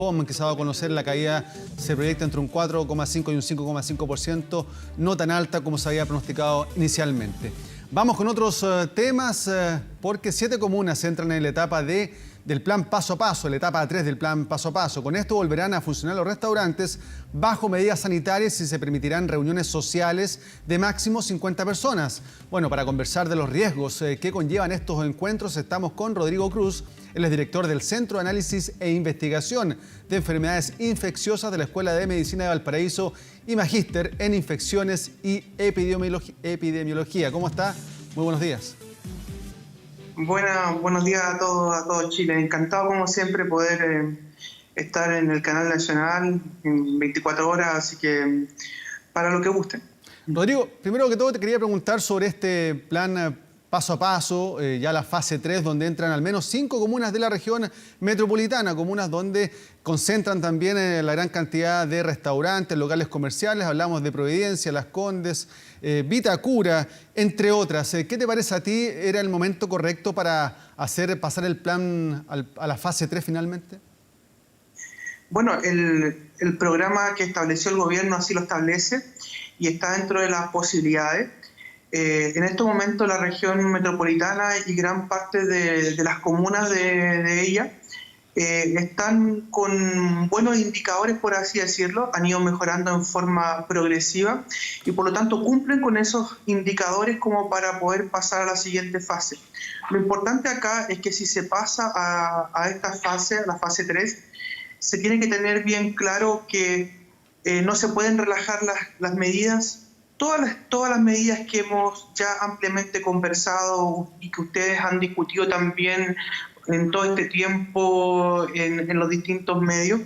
que se ha dado a conocer, la caída se proyecta entre un 4,5 y un 5,5%, no tan alta como se había pronosticado inicialmente. Vamos con otros temas, porque 7 comunas entran en la etapa del plan paso a paso, la etapa 3 del plan paso a paso. Con esto volverán a funcionar los restaurantes bajo medidas sanitarias y se permitirán reuniones sociales de máximo 50 personas. Bueno, para conversar de los riesgos que conllevan estos encuentros, estamos con Rodrigo Cruz. Él es director del Centro de Análisis e Investigación de Enfermedades Infecciosas de la Escuela de Medicina de Valparaíso y magíster en Infecciones y Epidemiología. ¿Cómo está? Muy buenos días. Buenos días a todo Chile. Encantado, como siempre, poder estar en el canal nacional en 24 horas, así que para lo que gusten. Rodrigo, primero que todo te quería preguntar sobre este plan paso a paso, ya la fase 3, donde entran al menos 5 comunas de la región metropolitana, comunas donde concentran también la gran cantidad de restaurantes, locales comerciales. Hablamos de Providencia, Las Condes, Vitacura, entre otras. ¿Qué te parece a ti? ¿Era el momento correcto para pasar el plan a la fase 3 finalmente? Bueno, el programa que estableció el gobierno así lo establece y está dentro de las posibilidades. En este momento la región metropolitana y gran parte de las comunas de ella están con buenos indicadores, por así decirlo, han ido mejorando en forma progresiva y por lo tanto cumplen con esos indicadores como para poder pasar a la siguiente fase. Lo importante acá es que si se pasa a esta fase, a la fase 3, se tiene que tener bien claro que no se pueden relajar las medidas. Todas las medidas que hemos ya ampliamente conversado y que ustedes han discutido también en todo este tiempo en los distintos medios.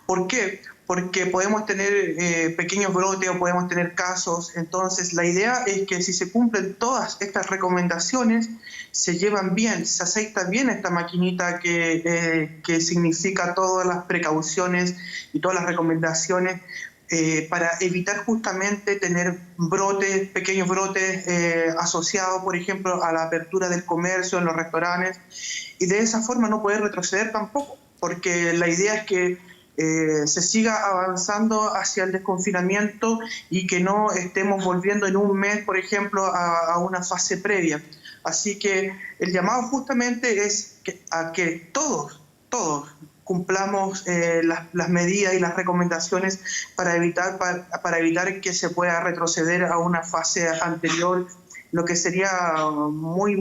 ¿Por qué? Porque podemos tener pequeños brotes o podemos tener casos. Entonces, la idea es que si se cumplen todas estas recomendaciones, se llevan bien, se aceita bien esta maquinita que significa todas las precauciones y todas las recomendaciones para evitar justamente tener brotes, pequeños brotes asociados, por ejemplo, a la apertura del comercio en los restaurantes, y de esa forma no poder retroceder tampoco, porque la idea es que se siga avanzando hacia el desconfinamiento y que no estemos volviendo en un mes, por ejemplo, a una fase previa. Así que el llamado justamente es a que todos cumplamos las medidas y las recomendaciones para evitar que se pueda retroceder a una fase anterior, lo que sería muy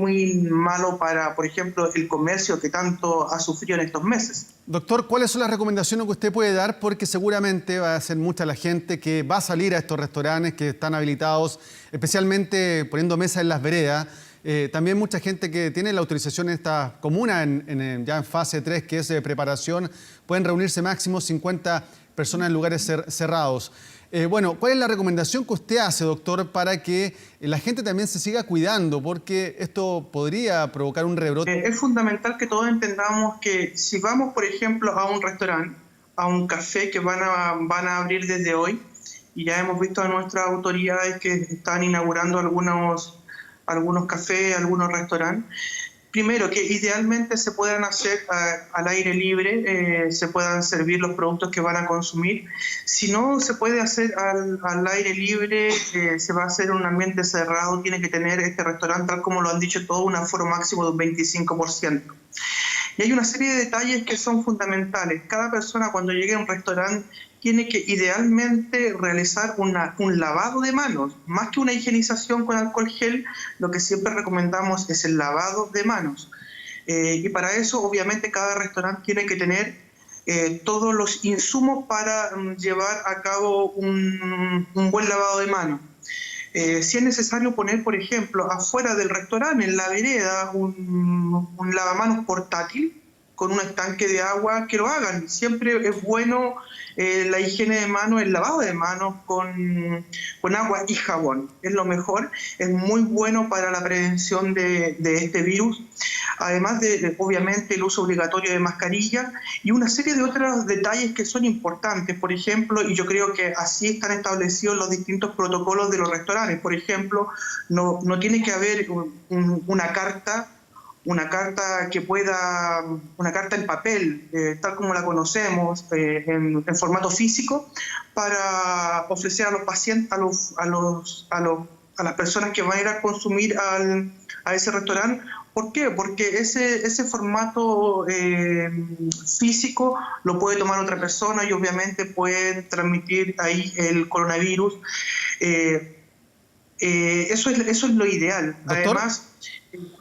malo para, por ejemplo, el comercio que tanto ha sufrido en estos meses. Doctor, ¿cuáles son las recomendaciones que usted puede dar? Porque seguramente va a ser mucha la gente que va a salir a estos restaurantes que están habilitados, especialmente poniendo mesas en las veredas. También mucha gente que tiene la autorización en esta comuna ya en fase 3, que es de preparación, pueden reunirse máximo 50 personas en lugares cerrados. Bueno, ¿cuál es la recomendación que usted hace, doctor, para que la gente también se siga cuidando? Porque esto podría provocar un rebrote. Es fundamental que todos entendamos que si vamos, por ejemplo, a un restaurante, a un café que van a abrir desde hoy, y ya hemos visto a nuestras autoridades que están inaugurando algunos cafés, algunos restaurantes. Primero, que idealmente se puedan hacer al aire libre, se puedan servir los productos que van a consumir. Si no se puede hacer al aire libre, se va a hacer en un ambiente cerrado, tiene que tener este restaurante, tal como lo han dicho todos, un aforo máximo de un 25%. Y hay una serie de detalles que son fundamentales. Cada persona cuando llegue a un restaurante tiene que idealmente realizar un lavado de manos. Más que una higienización con alcohol gel, lo que siempre recomendamos es el lavado de manos. Y para eso, obviamente, cada restaurante tiene que tener todos los insumos para llevar a cabo un buen lavado de manos. Si es necesario poner, por ejemplo, afuera del restaurante, en la vereda, un lavamanos portátil con un estanque de agua, que lo hagan. Siempre es bueno la higiene de manos, el lavado de manos con agua y jabón. Es lo mejor, es muy bueno para la prevención de este virus. Además de, obviamente, el uso obligatorio de mascarilla y una serie de otros detalles que son importantes. Por ejemplo, y yo creo que así están establecidos los distintos protocolos de los restaurantes. Por ejemplo, no tiene que haber una carta una carta una carta en papel, tal como la conocemos, en formato físico, para ofrecer a los pacientes, a las personas que van a ir a consumir a ese restaurante. ¿Por qué? Porque ese formato físico lo puede tomar otra persona y obviamente pueden transmitir ahí el coronavirus. Eso es lo ideal. Doctor, además,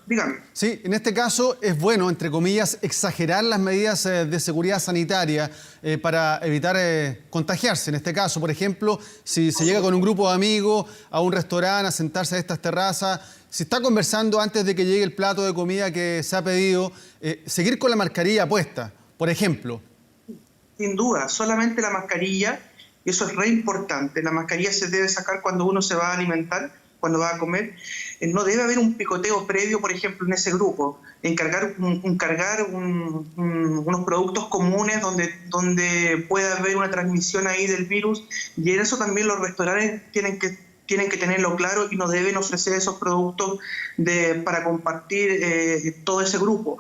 dígame. Sí, en este caso es bueno, entre comillas, exagerar las medidas de seguridad sanitaria para evitar contagiarse. En este caso, por ejemplo, si se llega con un grupo de amigos a un restaurante a sentarse a estas terrazas, si está conversando antes de que llegue el plato de comida que se ha pedido, seguir con la mascarilla puesta, por ejemplo. Sin duda, solamente la mascarilla, y eso es re importante. La mascarilla se debe sacar cuando uno se va a alimentar, cuando va a comer. No debe haber un picoteo previo, por ejemplo, en ese grupo. Encargar unos productos comunes donde pueda haber una transmisión ahí del virus. Y en eso también los restaurantes tienen que tenerlo claro y no deben ofrecer esos productos para compartir todo ese grupo.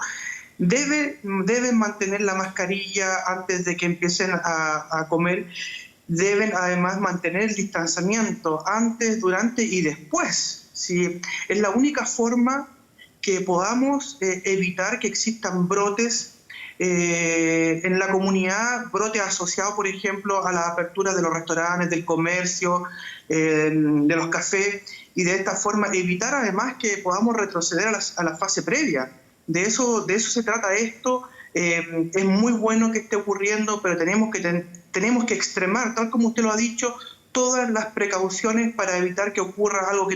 Deben mantener la mascarilla antes de que empiecen a comer. Deben además mantener el distanciamiento antes, durante y después. ¿Sí? Es la única forma que podamos evitar que existan brotes en la comunidad, brotes asociados, por ejemplo, a la apertura de los restaurantes, del comercio, de los cafés, y de esta forma evitar además que podamos retroceder a la fase previa. De eso se trata esto. Es muy bueno que esté ocurriendo, pero tenemos que extremar, tal como usted lo ha dicho, todas las precauciones para evitar que ocurra algo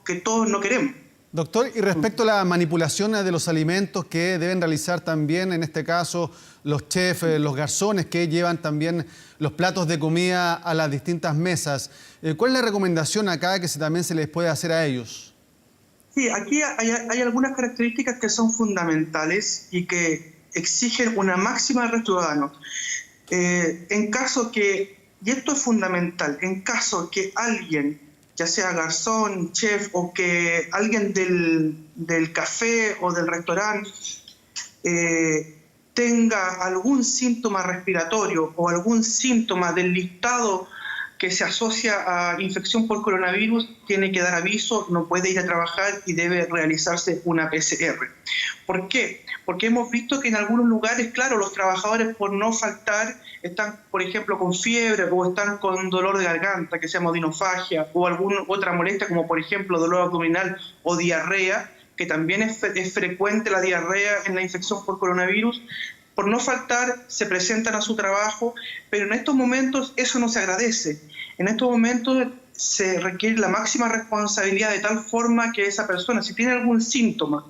que todos no queremos. Doctor, y respecto a la manipulación de los alimentos que deben realizar también, en este caso, los chefs, los garzones que llevan también los platos de comida a las distintas mesas, ¿cuál es la recomendación acá que también se les puede hacer a ellos? Sí, aquí hay algunas características que son fundamentales y que exigen una máxima de los ciudadanos. En caso que, y esto es fundamental, en caso que alguien, ya sea garzón, chef o que alguien del café o del restaurante tenga algún síntoma respiratorio o algún síntoma del listado que se asocia a infección por coronavirus, tiene que dar aviso, no puede ir a trabajar y debe realizarse una PCR. ¿Por qué? Porque hemos visto que en algunos lugares, claro, los trabajadores por no faltar están, por ejemplo, con fiebre o están con dolor de garganta, que se llama odinofagia, o alguna otra molestia, como por ejemplo dolor abdominal o diarrea, que también es frecuente la diarrea en la infección por coronavirus. Por no faltar, se presentan a su trabajo, pero en estos momentos eso no se agradece. En estos momentos se requiere la máxima responsabilidad de tal forma que esa persona, si tiene algún síntoma,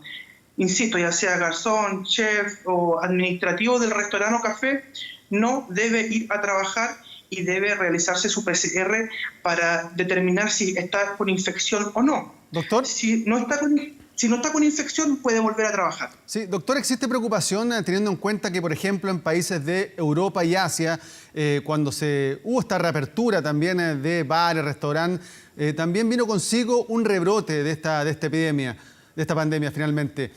insisto, ya sea garzón, chef o administrativo del restaurante o café, no debe ir a trabajar y debe realizarse su PCR para determinar si está con infección o no. Doctor. Si no está con infección, puede volver a trabajar. Sí, doctor, ¿existe preocupación teniendo en cuenta que, por ejemplo, en países de Europa y Asia, cuando hubo esta reapertura también de bares, restaurantes, también vino consigo un rebrote de esta epidemia, de esta pandemia finalmente?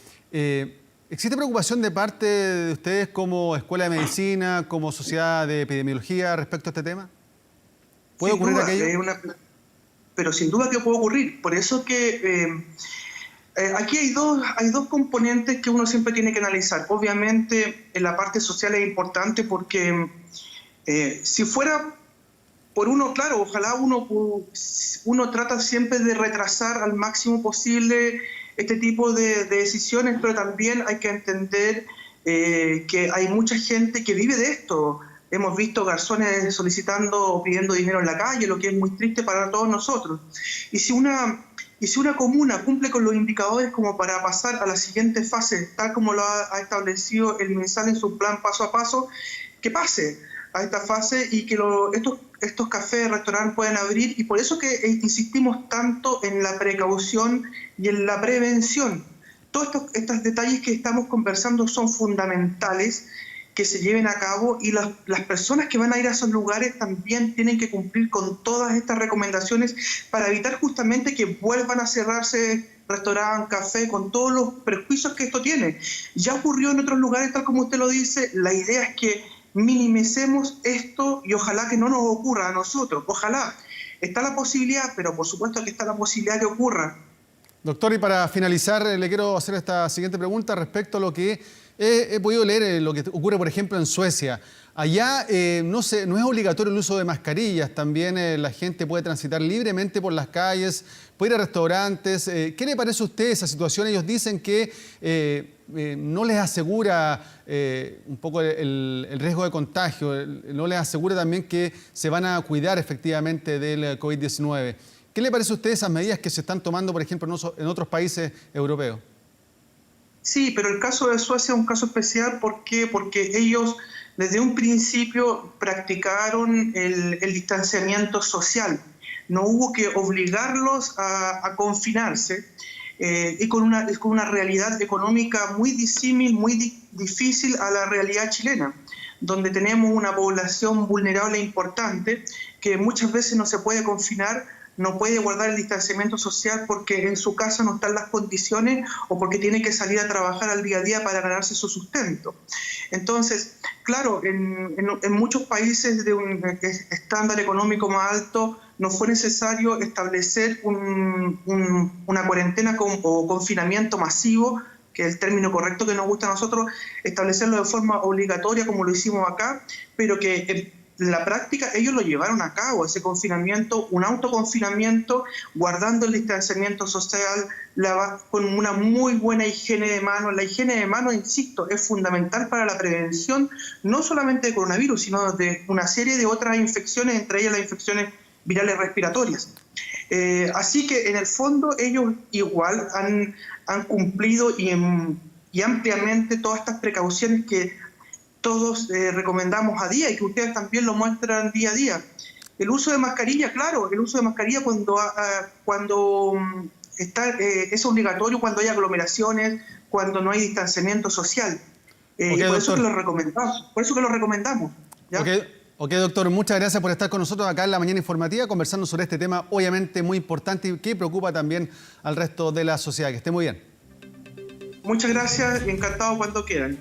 ¿Existe preocupación de parte de ustedes como Escuela de Medicina, como Sociedad de Epidemiología respecto a este tema? ¿Puede ocurrir aquello? Pero sin duda que puede ocurrir. Por eso que aquí hay dos componentes que uno siempre tiene que analizar. Obviamente, en la parte social es importante porque si fuera por uno, claro, ojalá uno trata siempre de retrasar al máximo posible este tipo de decisiones, pero también hay que entender que hay mucha gente que vive de esto. Hemos visto garzones solicitando o pidiendo dinero en la calle, lo que es muy triste para todos nosotros. Y si una comuna cumple con los indicadores como para pasar a la siguiente fase, tal como lo ha establecido el MinSal en su plan paso a paso, que pase a esta fase y que estos cafés, restaurantes puedan abrir. Y por eso que insistimos tanto en la precaución y en la prevención. Todos estos detalles que estamos conversando son fundamentales que se lleven a cabo, y las personas que van a ir a esos lugares también tienen que cumplir con todas estas recomendaciones para evitar justamente que vuelvan a cerrarse restaurante, café, con todos los prejuicios que esto tiene. Ya ocurrió en otros lugares, tal como usted lo dice. La idea es que minimicemos esto y ojalá que no nos ocurra a nosotros. Ojalá. Está la posibilidad, pero por supuesto que está la posibilidad que ocurra. Doctor, y para finalizar, le quiero hacer esta siguiente pregunta respecto a lo que he podido leer, lo que ocurre, por ejemplo, en Suecia. Allá no es obligatorio el uso de mascarillas, también la gente puede transitar libremente por las calles, puede ir a restaurantes. ¿Qué le parece a usted esa situación? Ellos dicen que no les asegura un poco el riesgo de contagio, no les asegura también que se van a cuidar efectivamente del COVID-19. ¿Qué le parece a usted esas medidas que se están tomando, por ejemplo, en otros países europeos? Sí, pero el caso de Suecia es un caso especial. ¿Por qué? Porque ellos desde un principio practicaron el distanciamiento social. No hubo que obligarlos a confinarse y con una realidad económica muy disímil, muy difícil a la realidad chilena, donde tenemos una población vulnerable e importante que muchas veces no se puede confinar, no puede guardar el distanciamiento social porque en su casa no están las condiciones o porque tiene que salir a trabajar al día a día para ganarse su sustento. Entonces, claro, en muchos países de un estándar económico más alto no fue necesario establecer una cuarentena o confinamiento masivo, que es el término correcto que nos gusta a nosotros, establecerlo de forma obligatoria como lo hicimos acá, pero que en la práctica ellos lo llevaron a cabo, ese confinamiento, un autoconfinamiento, guardando el distanciamiento social, con una muy buena higiene de manos. La higiene de manos, insisto, es fundamental para la prevención, no solamente de coronavirus, sino de una serie de otras infecciones, entre ellas las infecciones virales respiratorias. Así que en el fondo ellos igual han cumplido y ampliamente todas estas precauciones que todos recomendamos a día y que ustedes también lo muestran día a día. El uso de mascarilla, claro, el uso de mascarilla cuando es obligatorio, cuando hay aglomeraciones, cuando no hay distanciamiento social. Okay, y por eso que lo recomendamos. ¿Ya? Ok, doctor, muchas gracias por estar con nosotros acá en la mañana informativa, conversando sobre este tema obviamente muy importante y que preocupa también al resto de la sociedad. Que esté muy bien. Muchas gracias y encantado cuando quieran.